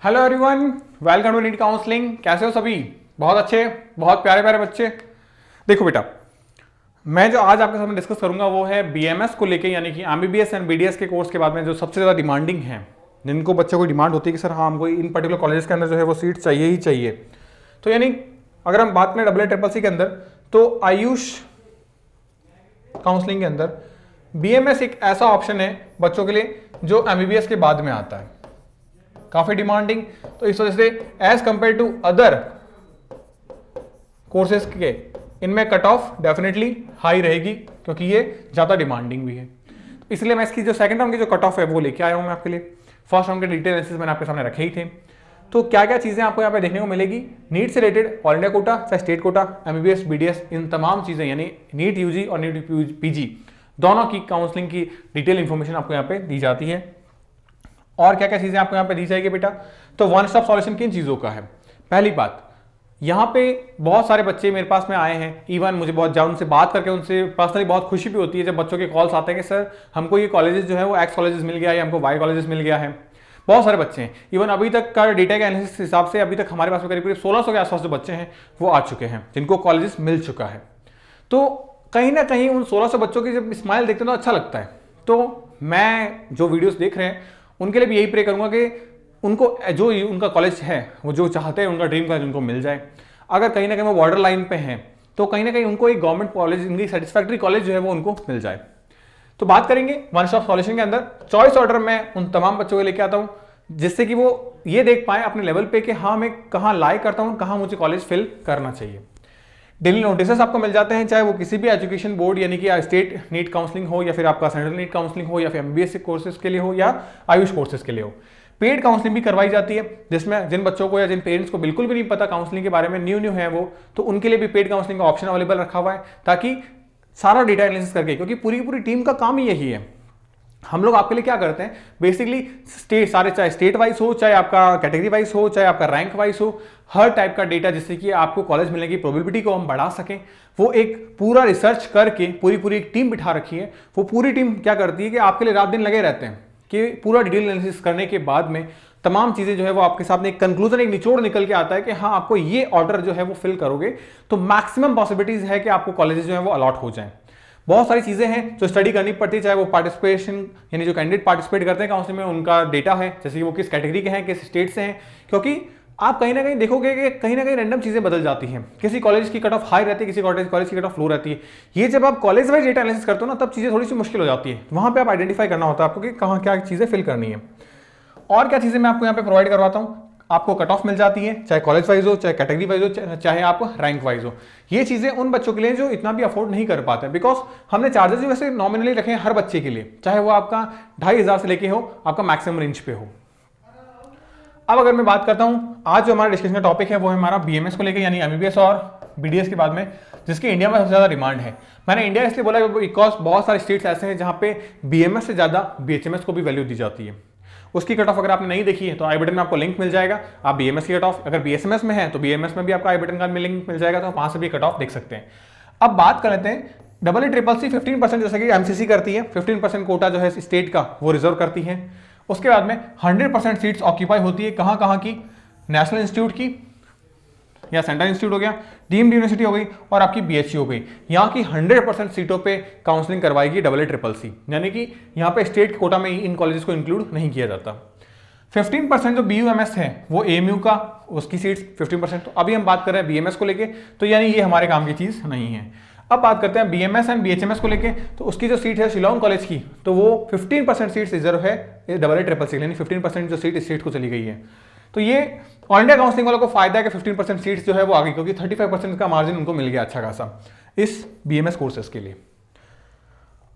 Hello everyone, welcome to NEET counselling. कैसे हो सभी? बहुत अच्छे, बहुत प्यारे प्यारे बच्चे। देखो बेटा, मैं जो आज आपके सामने डिस्कस करूंगा वो है बीएमएस को लेके, यानी कि एमबीबीएस एंड बीडीएस के कोर्स के बाद में जो सबसे ज़्यादा डिमांडिंग है, जिनको बच्चों को डिमांड होती है कि सर हाँ हमको इन पर्टिकुलर कॉलेजेस के अंदर जो है वो सीट चाहिए ही चाहिए। तो यानी अगर हम बात करें AACCC के अंदर, तो आयुष काउंसलिंग के अंदर बीएमएस एक ऐसा ऑप्शन है बच्चों के लिए जो एमबीबीएस के बाद में आता है, काफी डिमांडिंग। तो इस वजह से as compared to other courses के इनमें कट ऑफ डेफिनेटली हाई रहेगी, क्योंकि ये ज्यादा डिमांडिंग भी है। तो इसलिए मैं इसकी जो सेकंड राउंड की जो कट ऑफ है वो लेके आया हूं मैं आपके लिए। फर्स्ट राउंड के डिटेल एनालिसिस मैंने आपके सामने रखे ही थे। तो क्या क्या चीजें आपको यहाँ पे देखने को मिलेगी नीट से रिलेटेड, ऑल इंडिया कोटा चाहे स्टेट कोटा, एमबीबीएस बीडीएस, इन तमाम चीजें यानी नीट यूजी और नीट पीजी दोनों की काउंसलिंग की डिटेल इंफॉर्मेशन आपको यहाँ पे दी जाती है। और क्या क्या चीजें आपको यहाँ पे दी जाएगी बेटा, तो वन स्टॉप सॉल्यूशन किन चीजों का है। पहली बात, यहाँ पे बहुत सारे बच्चे मेरे पास में आए हैं, इवन मुझे बहुत उनसे बात करके उनसे पर्सनली बहुत खुशी भी होती है जब बच्चों के कॉल्स आते हैं कि सर हमको ये कॉलेजेस जो है वो एक्स कॉलेजेस मिल गया है या हमको वाई कॉलेजेस मिल गया है। बहुत सारे बच्चे हैं, इवन अभी तक का डेटा के एनालिसिस के हिसाब से अभी तक हमारे पास में करीब 1600 के आसपास जो बच्चे हैं वो आ चुके हैं जिनको कॉलेजेस मिल चुका है। तो कहीं ना कहीं उन 1600 बच्चों की जब स्माइल देखते हैं तो अच्छा लगता है। तो मैं जो वीडियोस देख रहे हैं उनके लिए भी यही प्रे करूंगा कि उनको जो उनका कॉलेज है वो जो चाहते हैं उनका ड्रीम कॉलेज उनको मिल जाए। अगर कहीं ना कहीं वो बॉर्डर लाइन पे हैं तो कहीं ना कहीं उनको एक गवर्नमेंट कॉलेज, उनकी सेटिस्फैक्ट्री कॉलेज जो है वो उनको मिल जाए। तो बात करेंगे वन स्टॉप सॉल्यूशन के अंदर चॉइस ऑर्डर में उन तमाम बच्चों को लेके आता हूं जिससे कि वो ये देख पाए अपने लेवल पे कि हाँ मैं कहाँ लाइक करता हूँ, कहाँ मुझे कॉलेज फिल करना चाहिए। डेली नोटिस आपको मिल जाते हैं, चाहे वो किसी भी एजुकेशन बोर्ड यानी कि स्टेट नीट काउंसलिंग हो या फिर आपका सेंट्रल नीट काउंसलिंग हो या फिर एमबीबीएस कोर्सेज के लिए हो या आयुष कोर्सेज के लिए हो। पेड काउंसलिंग भी करवाई जाती है जिसमें जिन बच्चों को या जिन पेरेंट्स को बिल्कुल भी नहीं पता काउंसलिंग के बारे में, न्यू है वो, तो उनके लिए भी पेड काउंसलिंग का ऑप्शन अवेलेबल रखा हुआ है ताकि सारा डेटा एनालिसिस करके, क्योंकि पूरी पूरी टीम का काम ही यही है। हम लोग आपके लिए क्या करते हैं बेसिकली स्टेट सारे, चाहे स्टेट वाइज हो, चाहे आपका कैटेगरी वाइज हो, चाहे आपका रैंक वाइज हो, हर टाइप का डेटा जिससे कि आपको कॉलेज मिलने की प्रोबेबिलिटी को हम बढ़ा सकें, वो एक पूरा रिसर्च करके पूरी एक टीम बिठा रखी है। वो पूरी टीम क्या करती है कि आपके लिए रात दिन लगे रहते हैं कि पूरा डिटेल एनालिसिस करने के बाद में तमाम चीजें जो है वो आपके सामने एक कंक्लूजन, एक निचोड़ निकल के आता है कि हाँ आपको ये ऑर्डर जो है वो फिल करोगे तो मैक्सिमम पॉसिबिलिटीज है कि आपको कॉलेजेस जो है वो अलॉट हो जाए। बहुत सारी चीजें हैं जो स्टडी करनी पड़ती है, चाहे वो पार्टिसिपेशन यानी जो कैंडिडेट पार्टिसिपेट करते हैं काउंसलिंग में उनका डेटा है, जैसे कि वो किस कैटेगरी के हैं, किस स्टेट से हैं, क्योंकि आप कहीं ना कहीं देखोगे कि कहीं ना कहीं रैंडम चीजें बदल जाती हैं। किसी कॉलेज की कट ऑफ हाई रहती है, किसी कॉलेज की कट ऑफ लो रहती है। ये जब आप कॉलेज वाइज डेटा एनालिसिस करते हो ना तब चीजें थोड़ी सी मुश्किल हो जाती है। वहां पे आप आइडेंटिफाई करना होता है आपको कि कहाँ क्या चीजें फिल करनी है। और क्या चीजें मैं आपको यहाँ पे प्रोवाइड करवाता हूँ, आपको कट ऑफ मिल जाती है, चाहे कॉलेज वाइज हो, चाहे कैटेगरी वाइज हो, चाहे आप रैंक वाइज हो। ये चीजें उन बच्चों के लिए जो इतना भी अफोर्ड नहीं कर पाते, बिकॉज हमने चार्जेस वैसे नॉमिनली रखे हैं हर बच्चे के लिए, चाहे वो आपका 2500 से लेके हो आपका मैक्सिमम रेंज पे हो। अब अगर मैं बात करता हूं, आज जो हमारा डिस्कशन का टॉपिक है वो है हमारा बीएमएस को लेकर, यानी एमबीबीएस और बीडीएस के बाद में, जिसकी इंडिया में सबसे ज्यादा डिमांड है। मैंने इंडिया इसलिए बोला बिकॉज बहुत सारे स्टेट्स ऐसे हैं जहां पे बीएमएस से ज्यादा बीएचएमएस को भी वैल्यू दी जाती है। उसकी कट ऑफ अगर आपने नहीं देखी है तो आई बटन में आपको लिंक मिल जाएगा। आप बीएमएस की कट ऑफ, अगर बीएसएमएस में है तो बीएमएस में भी आपका आई बटन का लिंक मिल जाएगा, तो आप वहां से भी कट ऑफ देख सकते हैं। अब बात कर लेते हैं AACCC 15% जैसे कि एमसीसी करती है, 15% कोटा जो है स्टेट का वो रिजर्व करती है। उसके बाद में 100% सीट्स ऑक्यूपाई होती है कहाँ की, नेशनल इंस्टीट्यूट की या सेंट्रल इंस्टीट्यूट हो गया, डीम्ड यूनिवर्सिटी हो गई और आपकी बीएचयू हो गई। यहाँ की 100% सीटों पे काउंसलिंग करवाएगी AACCC, यानी कि यहाँ पे स्टेट कोटा में इन कॉलेजेस को इंक्लूड नहीं किया जाता। 15% जो BUMS है वो AMU का, उसकी सीट्स 15%। तो अभी हम बात कर रहे हैं BMS को लेके, तो यानी ये हमारे काम की चीज नहीं है। अब बात करते हैं BMS एंड BHMS को लेके, तो उसकी जो सीट है शिलोंग कॉलेज की, तो वो 15% सीट्स रिजर्व है AACCC, यानी 15% जो सीट स्टेट को चली गई है। तो ये ऑल इंडिया काउंसलिंग वालों को फायदा है कि 15% सीट्स जो है वो आ गई, क्योंकि 35% का मार्जिन उनको मिल गया अच्छा खासा इस BMS कोर्सेज के लिए।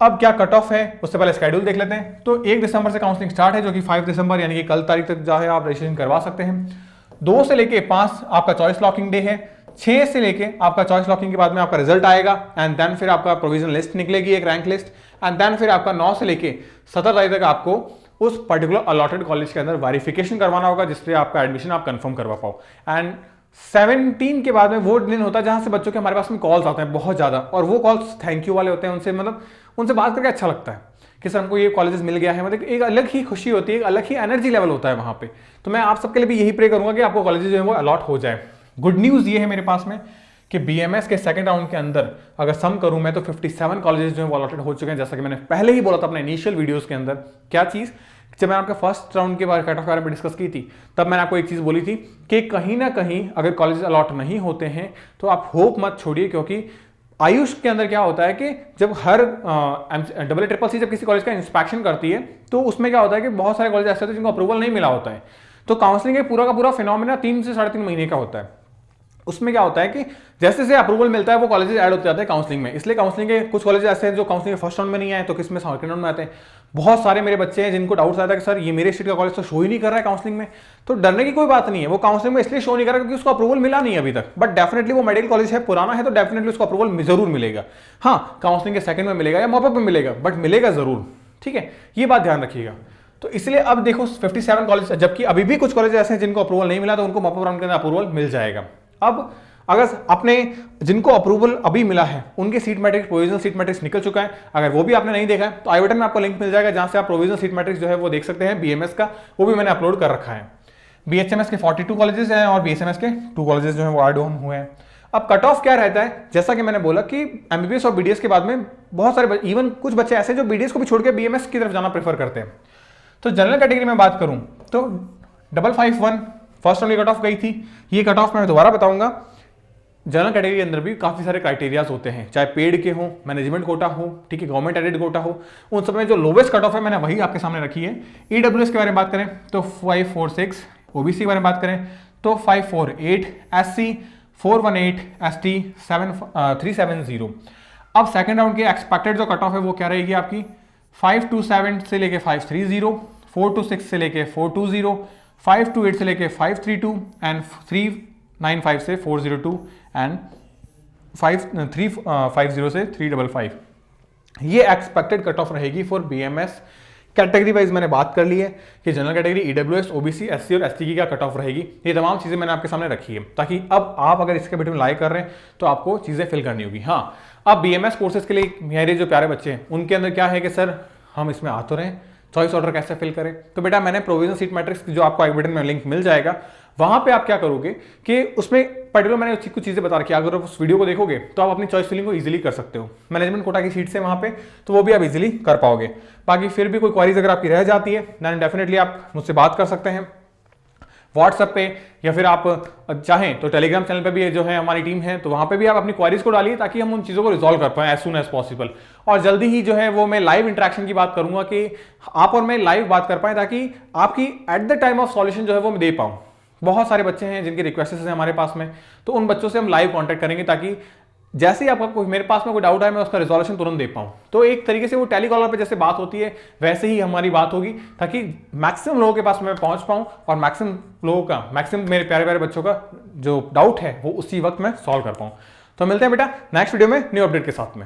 अब क्या कट ऑफ है उससे पहले स्केड्यूल देख लेते हैं। तो 1 दिसंबर से काउंसलिंग स्टार्ट है, जो कि 5 दिसंबर यानी कि कल तारीख तक जो है आप रजिस्ट्रेशन करवा सकते हैं। 2 से लेके 5 आपका चॉइस लॉकिंग डे है। 6 से लेके आपका चॉइस लॉकिंग के बाद में आपका रिजल्ट आएगा एंड देन फिर आपका प्रोविजन लिस्ट निकलेगी, एक रैंक लिस्ट, एंड देन फिर आपका 9 से लेके 17 तारीख तक आपको उस पर्टिकुलर अलॉटेड कॉलेज के अंदर वेरिफिकेशन करवाना होगा जिससे आपका एडमिशन आप कंफर्म करवा पाओ। एंड 17 के बाद में वो दिन होता है जहां से बच्चों के हमारे पास में कॉल्स आते हैं बहुत ज्यादा, और वो कॉल्स थैंक यू वाले होते हैं। उनसे मतलब उनसे बात करके अच्छा लगता है कि सर हमको ये कॉलेजेस मिल गया है, मतलब एक अलग ही खुशी होती है, एक अलग ही एनर्जी लेवल होता है वहाँ पे। तो मैं आप सबके लिए भी यही प्रे करूँगा कि आपको कॉलेजेस जो है वो अलॉट हो जाए। गुड न्यूज़ ये है मेरे पास में कि BMS के सेकंड राउंड के अंदर अगर सम करूं मैं तो 57 कॉलेजेस जो है वो अलॉटेड हो चुके हैं, जैसा कि मैंने पहले ही बोला था अपने इनिशियल वीडियोस के अंदर। क्या चीज़, जब मैं आपके फर्स्ट राउंड के बारे कट ऑफ के बारे में डिस्कस की थी, तब मैंने आपको एक चीज़ बोली थी कि कहीं ना कहीं अगर कॉलेज अलॉट नहीं होते हैं तो आप होप मत छोड़िए, क्योंकि आयुष के अंदर क्या होता है कि जब हर CCC जब किसी कॉलेज का इंस्पेक्शन करती है तो उसमें क्या होता है कि बहुत सारे कॉलेज ऐसे होते हैं जिनको अप्रूवल नहीं मिला होता है। तो काउंसलिंग पूरा का पूरा फिनोमिना 3 से 3.5 महीने का होता है। उसमें क्या होता है कि जैसे जैसे अप्रूवल मिलता है वो कॉलेजेस ऐड होते जाते हैं काउंसलिंग में। इसलिए काउंसलिंग के कुछ कॉलेज ऐसे हैं जो काउंसलिंग के फर्स्ट राउंड में नहीं आए तो किसमें सेकंड राउंड में आते हैं। बहुत सारे मेरे बच्चे हैं जिनको डाउट्स आता है कि सर ये मेरे स्टेट का कॉलेज तो शो ही नहीं कर रहा है काउंसलिंग में। तो डरने की कोई बात नहीं है, वो काउंसलिंग में इसलिए शो नहीं कर रहा क्योंकि उसको अप्रूवल मिला नहीं अभी तक, बट डेफिनेटली वो मेडिकल कॉलेज है, पुराना है, तो डेफिनेटली उसको अप्रूवल जरूर मिलेगा। हाँ, काउंसलिंग के सेकंड में मिलेगा या मॉपअप में मिलेगा, बट मिलेगा जरूर। ठीक है, ये बात ध्यान रखिएगा। तो इसलिए अब देखो 57 कॉलेज, जबकि अभी भी कुछ कॉलेज ऐसे हैं जिनको अप्रूवल नहीं मिला, तो उनको मॉपअप राउंड के अंदर अप्रूवल मिल जाएगा। अब अगर अपने जिनको अप्रूवल अभी मिला है उनके seat matrix, provisional seat matrix निकल चुका है, अगर वो भी आपने नहीं देखा है तो आई बटन में आपको लिंक मिल जाएगा जहां से आप प्रोविजनल सीट मैट्रिक्स जो है वो देख सकते हैं BMS का, वो भी मैंने अपलोड कर रखा है। BHMS के 42 कॉलेजेस हैं और BSMS के 2 कॉलेजेस जो है वो ऐड ऑन हुए हैं। अब कट ऑफ क्या रहता है, जैसा कि मैंने बोला कि MBBS और BDS के बाद में बहुत सारे इवन कुछ बच्चे ऐसे जो BDS को भी छोड़ के BMS की तरफ जाना प्रेफर करते हैं। तो जनरल कैटेगरी में बात करूं तो 551 फर्स्ट राउंड की कट ऑफ गई थी। ये कट ऑफ मैं दोबारा बताऊंगा। जनरल कैटेगरी के अंदर भी काफ़ी सारे क्राइटेरियाज होते हैं, चाहे पेड के हो, मैनेजमेंट कोटा हो, ठीक है, गवर्नमेंट एडेड कोटा हो, उन सब में जो लोवेस्ट कट ऑफ है मैंने वही आपके सामने रखी है। EWS के बारे में बात करें तो 546, OBC के बारे में बात करें तो 548, SC 418, ST 370। अब सेकेंड राउंड के एक्सपेक्टेड जो कट ऑफ है वो क्या रहेगी आपकी 527 से लेके 530, 426 से लेके 420, 528 से लेके 532 एंड 395 से 402 एंड 350 से 355। ये एक्सपेक्टेड कट ऑफ रहेगी फॉर BMS। कैटेगरी वाइज मैंने बात कर ली है कि general category EWS, OBC, SC और ST की क्या कट ऑफ रहेगी। ये तमाम चीज़ें मैंने आपके सामने रखी है ताकि अब आप अगर इसके बेटे में लाइक कर रहे हैं तो आपको चीज़ें फिल करनी होगी। हाँ, अब BMS कोर्सेज के लिए मेरे जो प्यारे बच्चे हैं उनके अंदर क्या है कि सर हम इसमें आ तो रहे हैं, चॉइस ऑर्डर कैसे फिल करें। तो बेटा मैंने प्रोविजनल सीट मैट्रिक्स जो आपको आई बटन में लिंक मिल जाएगा, वहां पे आप क्या करोगे कि उसमें पर्टिकुलर मैंने कुछ चीजें बता रखी है, अगर आप उस वीडियो को देखोगे तो आप अपनी चॉइस फिलिंग को इजीली कर सकते हो। मैनेजमेंट कोटा की सीट से वहां पे तो वो भी आप इजीली कर पाओगे। बाकी फिर भी कोई क्वारीज अगर आपकी रह जाती है देन डेफिनेटली आप मुझसे बात कर सकते हैं व्हाट्सएप पे, या फिर आप चाहें तो टेलीग्राम चैनल पे भी जो है हमारी टीम है, तो वहां पे भी आप अपनी क्वारीज को डालिए ताकि हम उन चीज़ों को रिजॉल्व कर पाएं एज सुन एज पॉसिबल। और जल्दी ही जो है वो मैं लाइव इंटरेक्शन की बात करूंगा कि आप और मैं लाइव बात कर पाएं ताकि आपकी at the time of solution जो है वो मैं दे पाऊँ। बहुत सारे बच्चे हैं जिनकी रिक्वेस्ट हैं हमारे पास में, तो उन बच्चों से हम लाइव कॉन्टैक्ट करेंगे ताकि जैसे ही आपका कोई मेरे पास में कोई डाउट है मैं उसका रिजोल्यूशन तुरंत दे पाऊँ। तो एक तरीके से वो टेलीकॉलर पे जैसे बात होती है वैसे ही हमारी बात होगी ताकि मैक्सिमम लोगों के पास मैं पहुंच पाऊँ और मैक्सिमम लोगों का, मैक्सिमम मेरे प्यारे प्यारे बच्चों का जो डाउट है वो उसी वक्त मैं सॉल्व कर पाऊँ। तो मिलते हैं बेटा नेक्स्ट वीडियो में न्यू अपडेट के साथ में।